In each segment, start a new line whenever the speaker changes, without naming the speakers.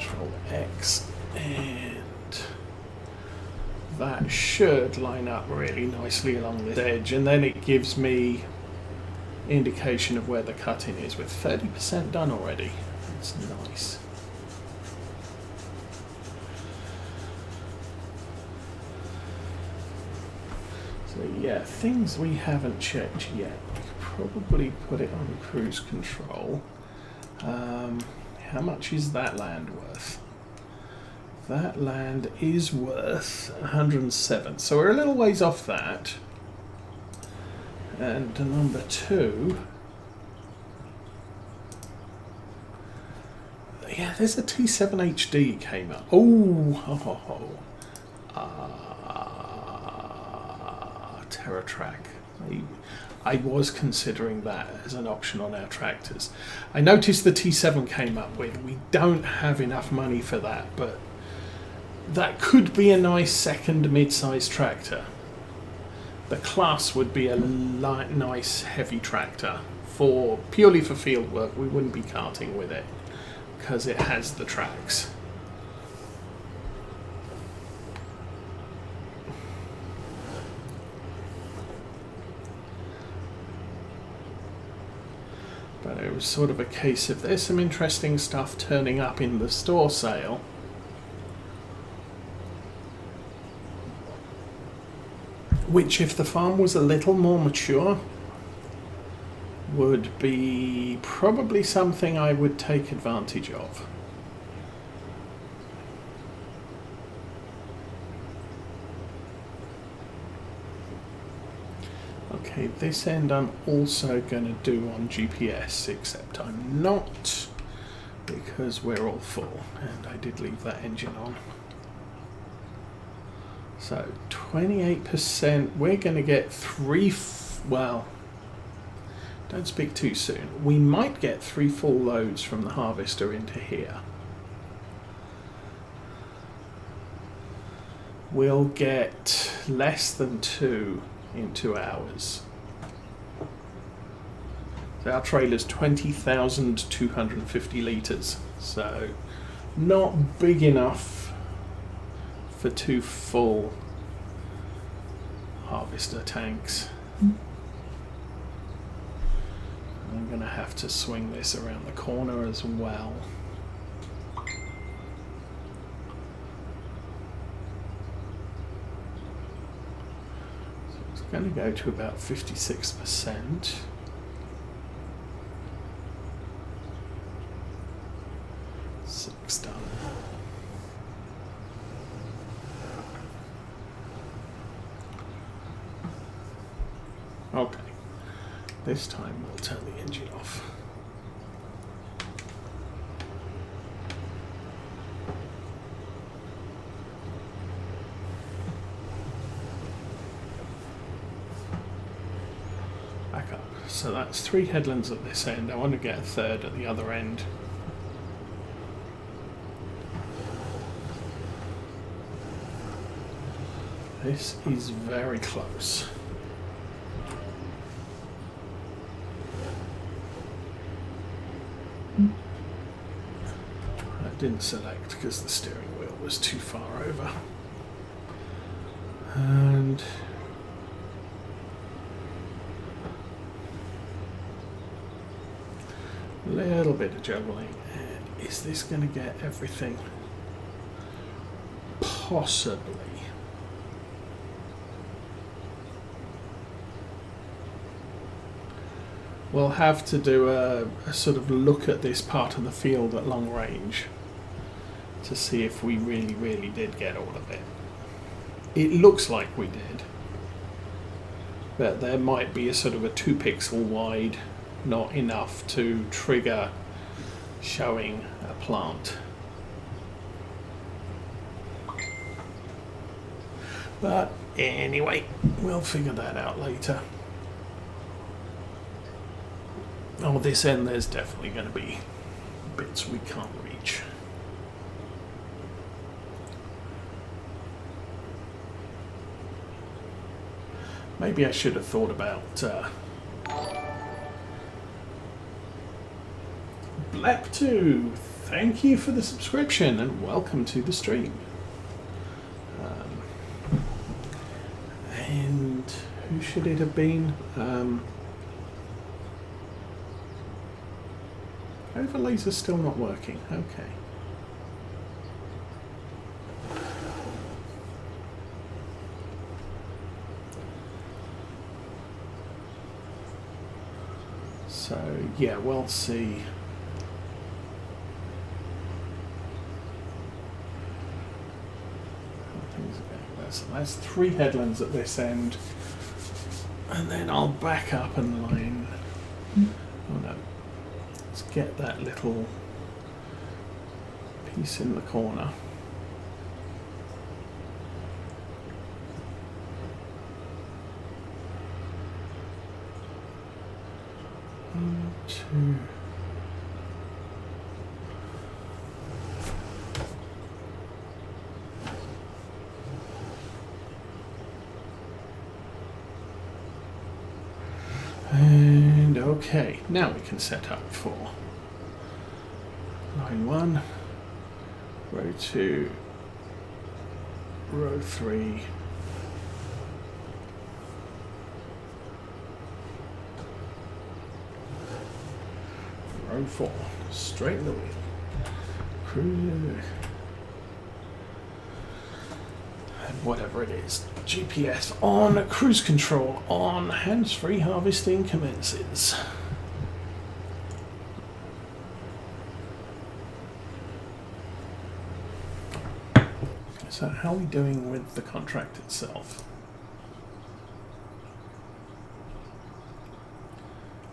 Control X, and that should line up really nicely along this edge, and then it gives me indication of where the cutting is with 30% done already. That's nice. So yeah, things we haven't checked yet. We could probably put it on cruise control. How much is that land worth? That land is worth 107. So we're a little ways off that. And number two, yeah, there's a T7 HD came up. TerraTrack. I was considering that as an option on our tractors. I noticed the T7 came up with. We don't have enough money for that, but that could be a nice second mid-sized tractor. The class would be a light, nice heavy tractor for purely for field work. We wouldn't be carting with it because it has the tracks. But it was sort of a case of there's some interesting stuff turning up in the store sale. Which, if the farm was a little more mature, would be probably something I would take advantage of. Okay, this end I'm also going to do on GPS, except I'm not, because we're all full, and I did leave that engine on. So 28%, we're going to get well, don't speak too soon. We might get 3 full loads from the harvester into here. We'll get less than 2 in 2 hours. So our trailer's 20,250 litres, so not big enough for 2 full harvester tanks. I'm going to have to swing this around the corner as well. So it's going to go to about 56%. Six done. Okay, this time we'll turn the engine off. Back up. So that's 3 headlands at this end. I want to get a 3rd at the other end. This is very close. Didn't select because the steering wheel was too far over. And a little bit of juggling. And is this going to get everything? Possibly. We'll have to do a sort of look at this part of the field at long range to see if we really did get all of it. It looks like we did, but there might be a sort of a 2 pixel wide, not enough to trigger showing a plant. But anyway, we'll figure that out later. Oh, this end there's definitely going to be bits we can't reach. Maybe I should have thought about Ep13b. thank you for the subscription and welcome to the stream. And who should it have been? Overlays are still not working. Okay. So yeah, we'll see. So that's 3 headlands at this end, and then I'll back up and line. Oh no, let's get that little piece in the corner. One, 2. And okay, now we can set up for line 1, row 2, row 3, row 4, straighten the wheel, cruise, and whatever it is. GPS on, cruise control on, hands-free harvesting commences. So how are we doing with the contract itself?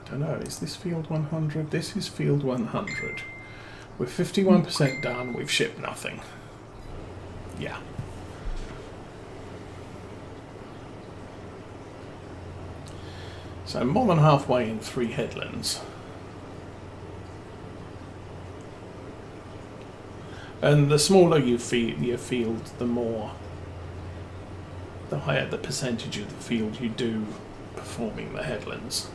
I don't know, is this field 100? This is field 100. We're 51% done, we've shipped nothing. Yeah. So more than halfway in 3 headlands. And the smaller you field, the higher the percentage of the field you do performing the headlands.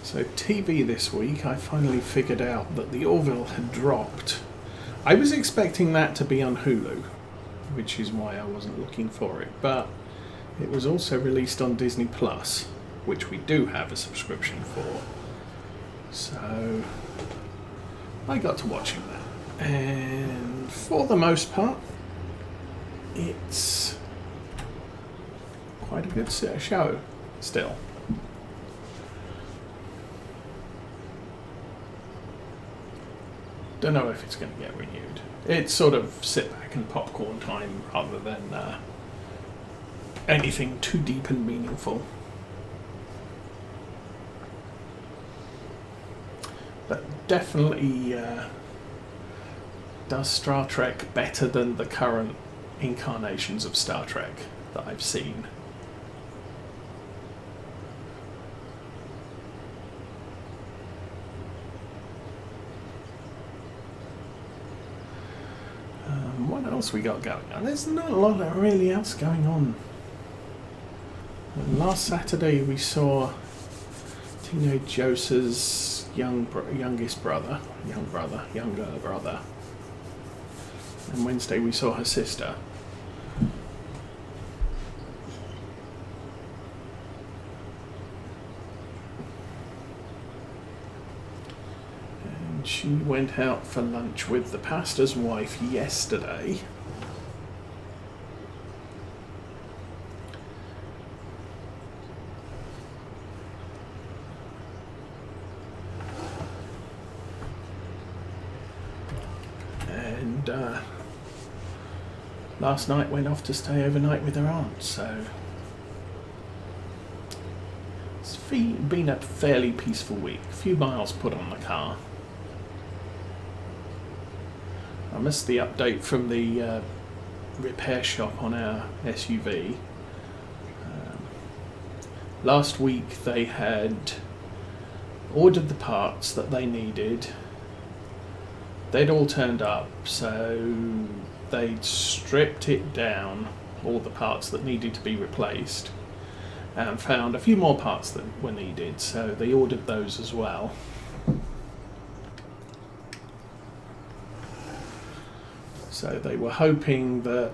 So TV this week, I finally figured out that the Orville had dropped. I was expecting that to be on Hulu, which is why I wasn't looking for it, but it was also released on Disney Plus, which we do have a subscription for. So I got to watching that, and for the most part, it's quite a good show still. Don't know if it's going to get renewed. It's sort of sit back and popcorn time rather than anything too deep and meaningful. But definitely does Star Trek better than the current incarnations of Star Trek that I've seen. What else we got going on? There's not a lot of really else going on. Last Saturday we saw Teenage Jose's younger brother. And Wednesday we saw her sister. She went out for lunch with the pastor's wife yesterday. And last night went off to stay overnight with her aunt, so it's been a fairly peaceful week. A few miles put on the car. I missed the update from the repair shop on our SUV. Last week they had ordered the parts that they needed, they'd all turned up, so they'd stripped it down, all the parts that needed to be replaced, and found a few more parts that were needed, so they ordered those as well. So they were hoping that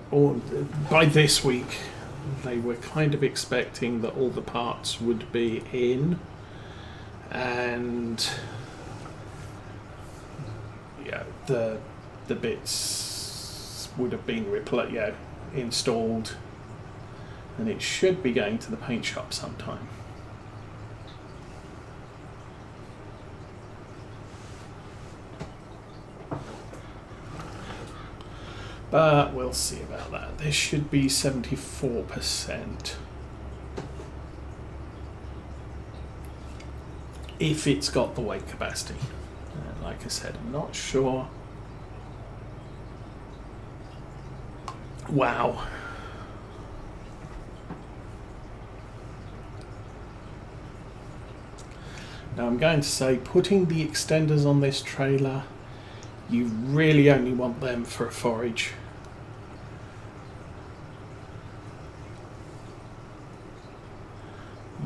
by this week, they were kind of expecting that all the parts would be in, and yeah, the bits would have been installed, and it should be going to the paint shop sometime. But we'll see about that. This should be 74%. If it's got the weight capacity. Like I said, I'm not sure. Wow. Now I'm going to say, putting the extenders on this trailer, you really only want them for a forage.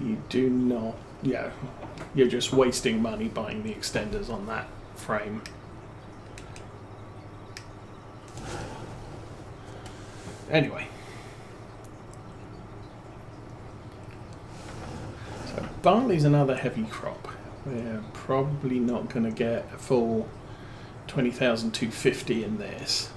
You do not, you're just wasting money buying the extenders on that frame. Anyway. So barley's another heavy crop. We're probably not going to get a full 20,250 in this.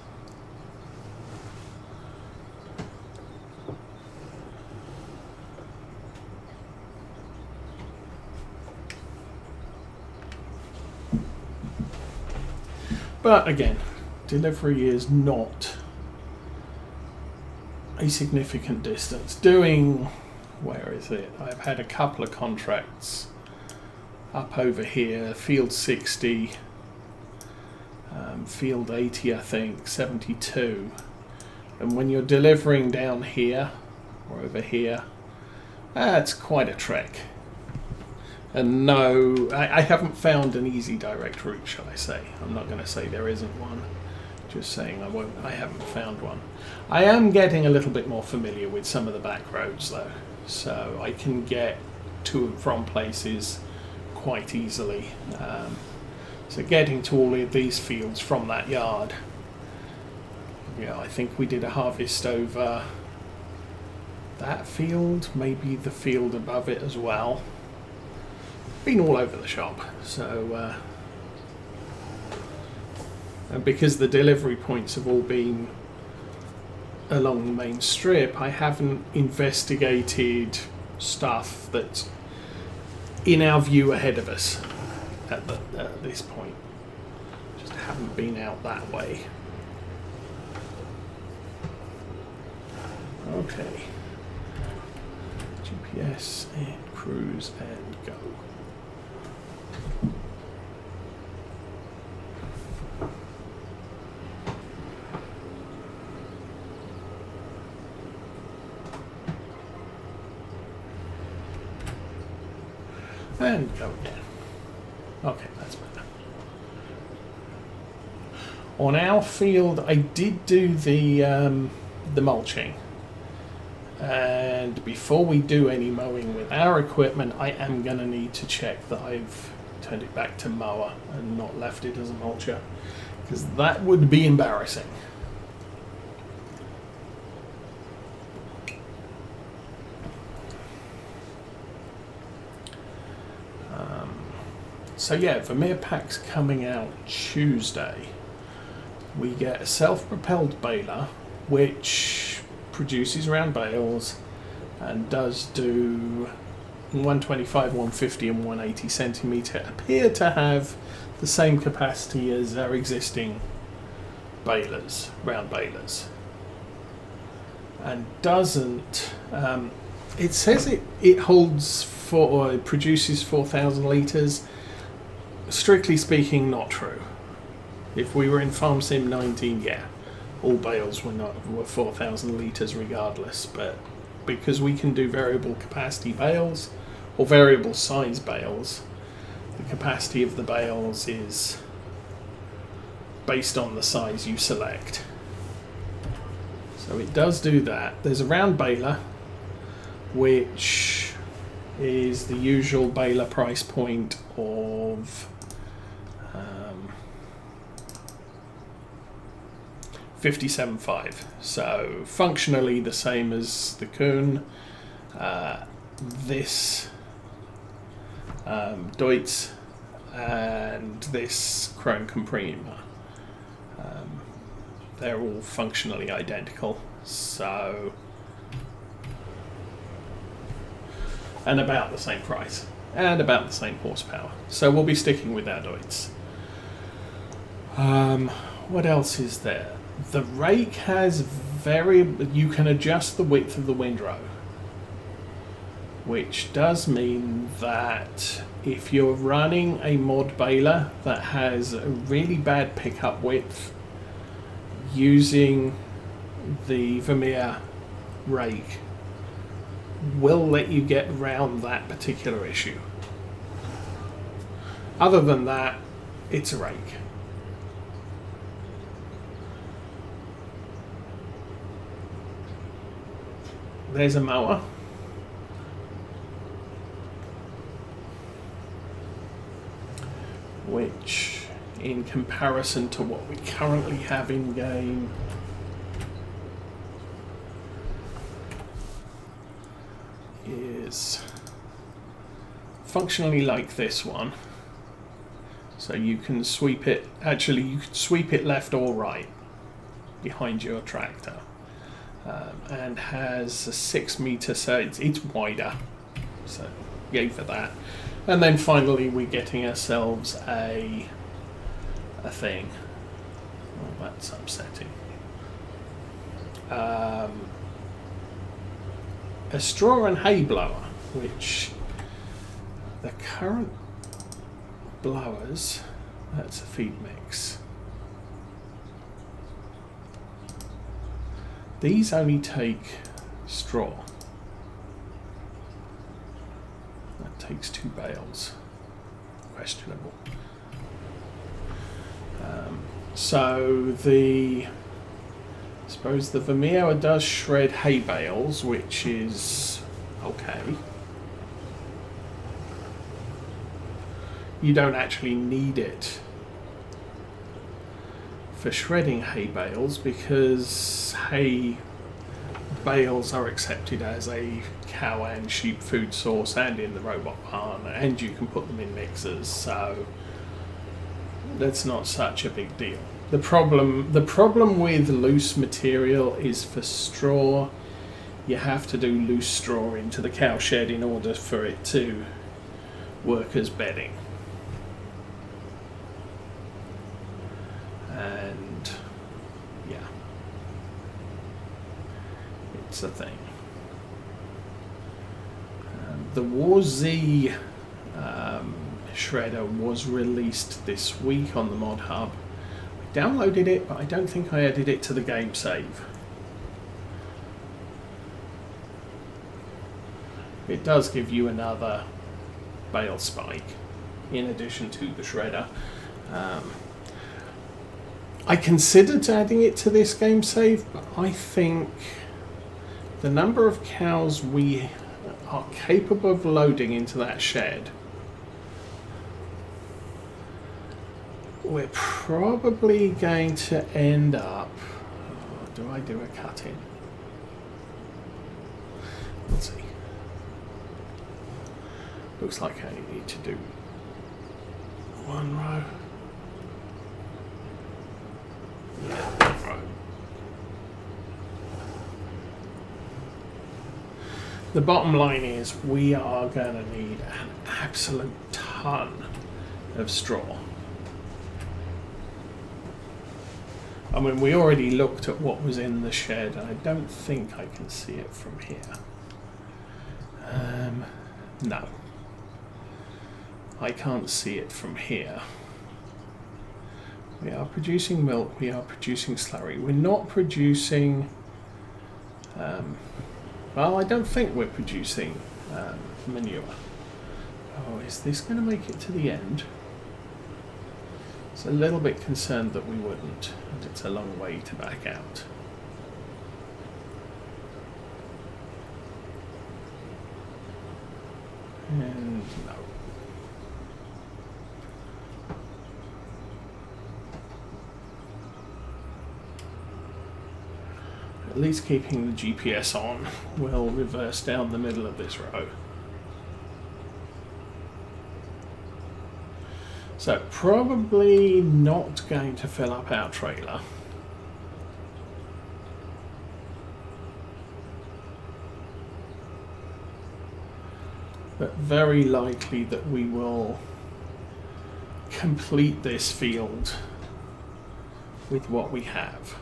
But again, delivery is not a significant distance. Where is it? I've had a couple of contracts up over here, field 60, field 80, I think, 72. And when you're delivering down here or over here, that's quite a trek. And no, I haven't found an easy direct route, shall I say. I'm not going to say there isn't one. Just saying I haven't found one. I am getting a little bit more familiar with some of the back roads though. So I can get to and from places quite easily. So getting to all of these fields from that yard. Yeah, I think we did a harvest over that field, maybe the field above it as well. Been all over the shop, so and because the delivery points have all been along the main strip, I haven't investigated stuff that's in our view ahead of us at this point. Just haven't been out that way. Okay. GPS and cruise and go. And go again. Okay, that's better. On our field, I did do the mulching. And before we do any mowing with our equipment, I am going to need to check that I've turned it back to mower and not left it as a mulcher, because that would be embarrassing. So yeah, Vermeer Pack's coming out Tuesday. We get a self-propelled baler, which produces round bales and does do 125, 150 and 180 centimetre, appear to have the same capacity as our existing balers, round balers. And doesn't, it says it holds or it produces 4,000 litres. Strictly speaking, not true. If we were in Farm Sim 19, yeah, all bales were 4,000 litres regardless, but because we can do variable capacity bales or variable size bales, the capacity of the bales is based on the size you select. So it does do that. There's a round baler, which is the usual baler price point of $57.5. So functionally the same as the Kuhn. This Deutz and this Krone Comprima. They're all functionally identical. So, and about the same price and about the same horsepower. So we'll be sticking with our Deutz. What else is there? The rake has you can adjust the width of the windrow, which does mean that if you're running a mod baler that has a really bad pickup width, using the Vermeer rake will let you get around that particular issue. Other than that, it's a rake. There's a mower. Which, in comparison to what we currently have in game, is functionally like this one. So you can sweep it, actually you can sweep it left or right behind your tractor. And has a 6 meter, so it's wider, so yay for that. And then finally we're getting ourselves a thing. Oh, that's upsetting. A straw and hay blower, which the current blowers, that's a feed mix. These only take straw. That takes 2 bales. Questionable. So I suppose the Vermeer does shred hay bales, which is okay. You don't actually need it for shredding hay bales because hay bales are accepted as a cow and sheep food source and in the robot barn, and you can put them in mixers, so that's not such a big deal. The problem with loose material is for straw, you have to do loose straw into the cow shed in order for it to work as bedding. And yeah, it's a thing. The War Z shredder was released this week on the Mod Hub. I downloaded it, but I don't think I added it to the game save. It does give you another bale spike in addition to the shredder. I considered adding it to this game save, but I think the number of cows we are capable of loading into that shed, we're probably going to end up... Oh, do I do a cut in? Let's see. Looks like I need to do 1 row. Yeah, 1 row. The bottom line is we are going to need an absolute ton of straw. I mean, we already looked at what was in the shed, and I don't think I can see it from here. No. I can't see it from here. We are producing milk, we are producing slurry. We're not producing... well, I don't think we're producing manure. Oh, is this going to make it to the end? It's a little bit concerned that we wouldn't, and it's a long way to back out. And no. At least keeping the GPS on will reverse down the middle of this row. So probably not going to fill up our trailer. But very likely that we will complete this field with what we have.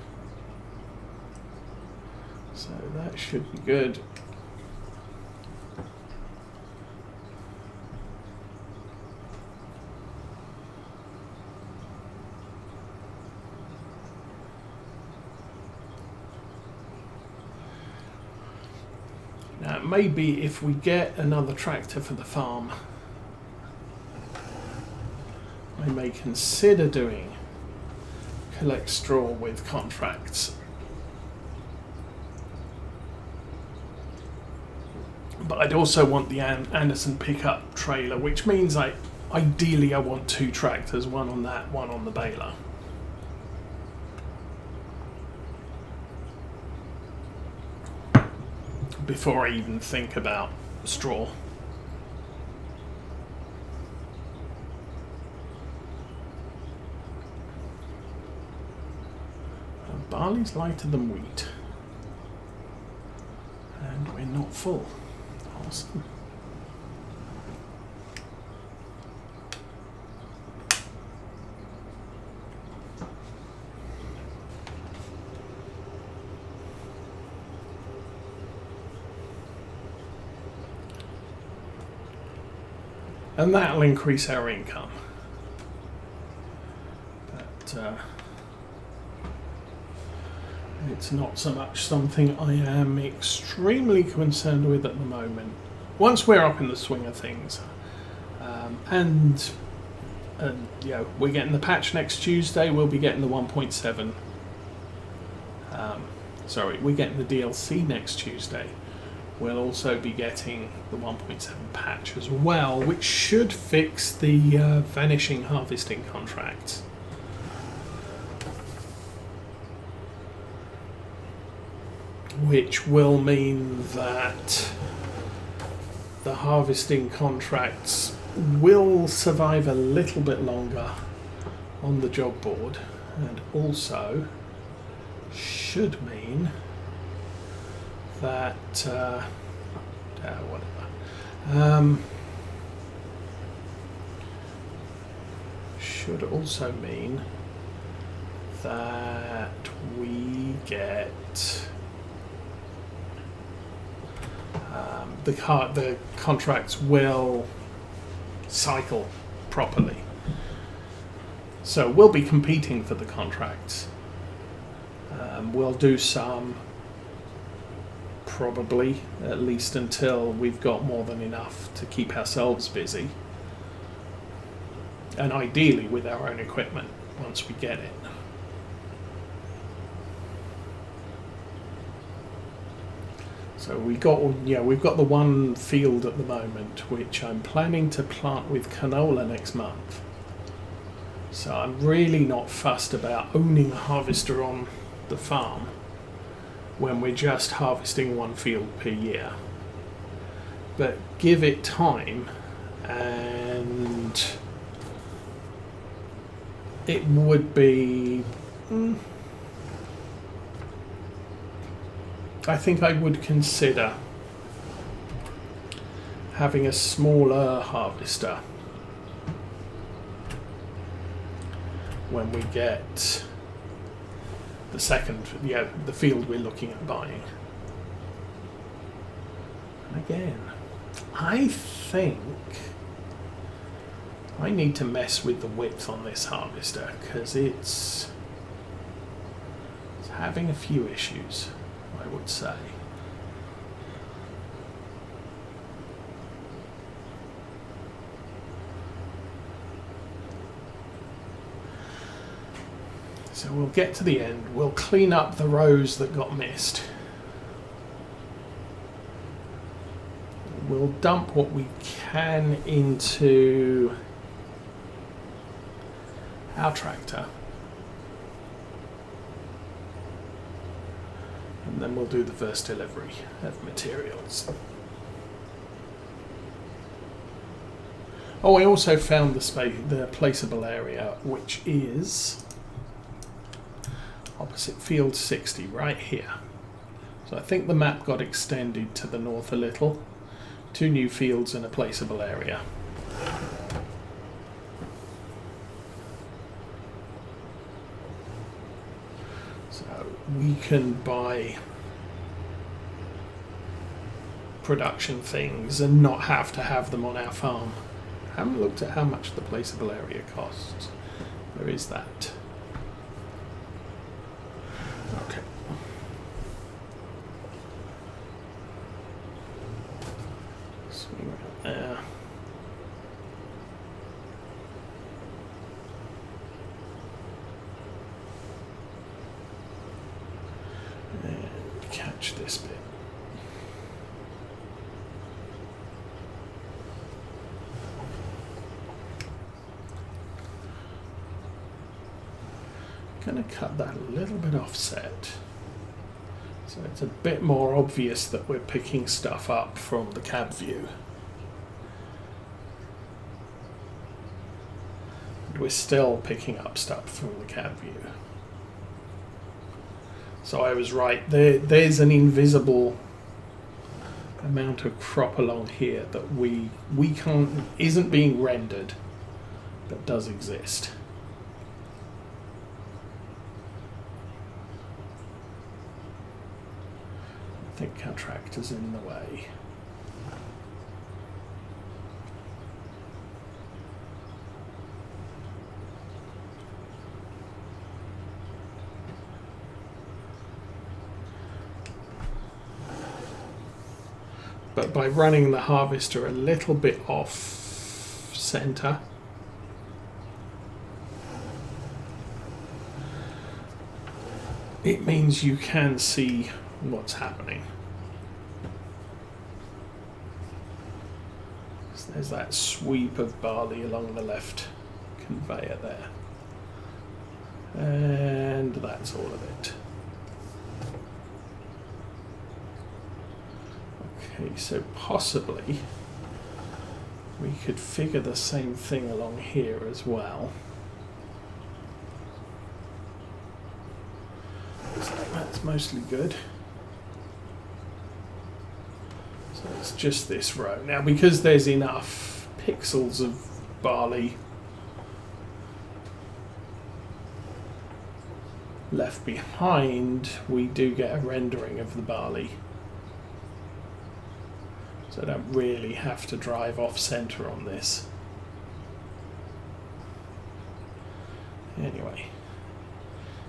So that should be good. Now, maybe if we get another tractor for the farm, I may consider doing collect straw with contracts. But I'd also want the Anderson pickup trailer, which means ideally I want 2 tractors, one on that, one on the baler. Before I even think about straw. Barley's lighter than wheat. And we're not full. Awesome. And that'll increase our income. But it's not so much something I am extremely concerned with at the moment. Once we're up in the swing of things, and we're getting the patch next Tuesday. We'll be getting the 1.7. We're getting the DLC next Tuesday. We'll also be getting the 1.7 patch as well, which should fix the vanishing harvesting contracts. Which will mean that the harvesting contracts will survive a little bit longer on the job board, and also should mean that should also mean that we get the contracts will cycle properly. So we'll be competing for the contracts. We'll do some, probably, at least until we've got more than enough to keep ourselves busy. And ideally with our own equipment once we get it. So we've got the one field at the moment which I'm planning to plant with canola next month. So I'm really not fussed about owning a harvester on the farm when we're just harvesting one field per year. But give it time and it would be... I think I would consider having a smaller harvester when we get the the field we're looking at buying. And again, I think I need to mess with the width on this harvester because it's having a few issues, I would say. So we'll get to the end, we'll clean up the rows that got missed. We'll dump what we can into our tractor. And then we'll do the first delivery of materials. Oh, I also found the placeable area, which is opposite field 60, right here. So I think the map got extended to the north a little. 2 new fields and a placeable area. So we can buy production things and not have to have them on our farm. I haven't looked at how much the placeable area costs. There is that. Okay. Swing around there. And catch this bit. Going to cut that a little bit offset so it's a bit more obvious that we're picking stuff up from the cab view. And we're still picking up stuff from the cab view. So I was right, there's an invisible amount of crop along here that we can't, isn't being rendered, but does exist. I think our tractor's in the way. But by running the harvester a little bit off center, it means you can see what's happening. So there's that sweep of barley along the left conveyor there. And that's all of it. Okay, so possibly we could figure the same thing along here as well. So that's mostly good. So it's just this row. Now, because there's enough pixels of barley left behind, we do get a rendering of the barley. So I don't really have to drive off center on this. Anyway,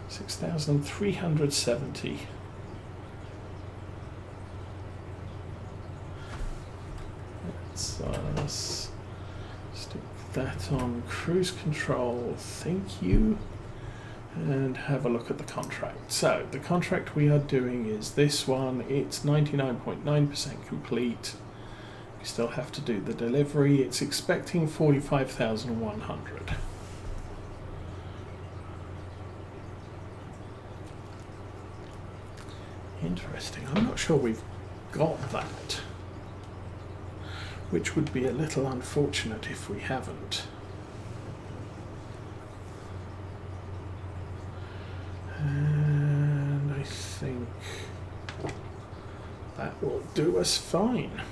6,370. Let's stick that on cruise control, thank you, and have a look at the contract. So the contract we are doing is this one. It's 99.9% complete. We still have to do the delivery. It's expecting 45,100. Interesting. I'm not sure we've got that, which would be a little unfortunate if we haven't. And I think that will do us fine.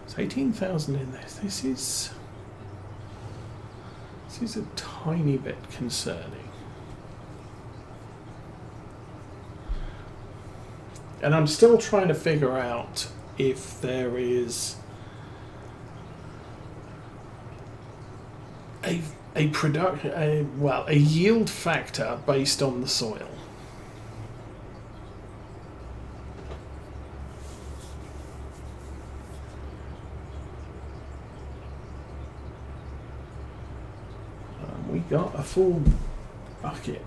It's 18,000 in this. This is a tiny bit concerning. And I'm still trying to figure out if there is a yield factor based on the soil. got a full bucket.